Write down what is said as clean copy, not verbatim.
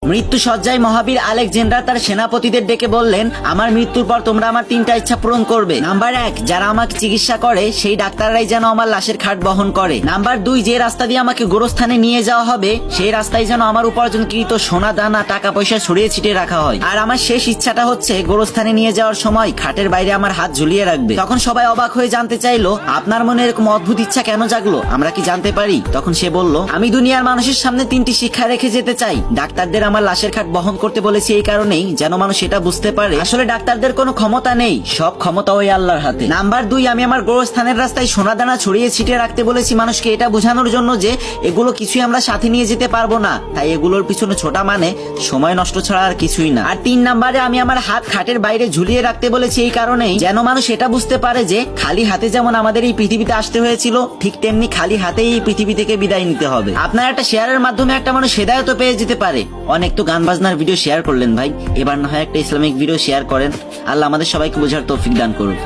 মৃত্যু সজ্জায় মহাবীর আলেকজান্ডার তার সেনাপতিদের ডেকে বললেন, আমার মৃত্যুর পর তোমরা আমার 3টা ইচ্ছা পূরণ করবে। নাম্বার 1, যারা আমাকে চিকিৎসা করে সেই ডাক্তাররাই যেন আমার লাশের খাট বহন করে। নাম্বার 2, যে রাস্তা দিয়ে আমাকে গোরস্থানে নিয়ে যাওয়া হবে সেই রাস্তায় যেন আমার উপার্জনকৃত সোনা দানা টাকা পয়সা ছড়িয়ে ছিটিয়ে রাখা হয়। আর আমার শেষ ইচ্ছাটা হচ্ছে গোরস্থানে নিয়ে যাওয়ার সময় খাটের বাইরে আমার হাত ঝুলিয়ে রাখবে। তখন সবাই অবাক হয়ে জানতে চাইলো, আপনার মনে এরকম অদ্ভুত ইচ্ছা কেন জাগলো, আমরা কি জানতে পারি? তখন সে বলল, আমি দুনিয়ার মানুষের সামনে 3টি শিক্ষা রেখে যেতে চাই। ডাক্তারদের আমার লাশের খাট বহন করতে বলেছি এই কারণেই যেন মানুষ এটা বুঝতে পারে আসলে ডাক্তারদের কোনো ক্ষমতা নেই, সব ক্ষমতা ওই আল্লাহর হাতে। নাম্বার 2, আমি আমার গোরস্থানের রাস্তায় সোনা দানা ছড়িয়ে ছিটিয়ে রাখতে বলেছি মানুষকে এটা বোঝানোর জন্য যে এগুলো কিছুই আমরা সাথে নিয়ে যেতে পারবো না, তাই এগুলোর পিছনে ছোটা মানে সময় নষ্ট ছাড়া আর কিছুই না। আর 3 নাম্বারে আমি আমার হাত খাটের বাইরে ঝুলিয়ে রাখতে বলেছি এই কারণেই যেন মানুষ এটা বুঝতে পারে যে খালি হাতে যেমন আমাদের এই পৃথিবীতে আসতে হয়েছিল ঠিক তেমনি খালি হাতেই এই পৃথিবী থেকে বিদায় নিতে হবে। আপনার একটা শেয়ারের মাধ্যমে একটা মানুষ হেদায়েত পেয়ে যেতে পারে। অনেক তো গান বাজনার ভিডিও শেয়ার করলেন ভাই, এবার না হয় একটা ইসলামিক ভিডিও শেয়ার করেন। আল্লাহ আমাদের সবাইকে বোঝার তৌফিক দান করুন।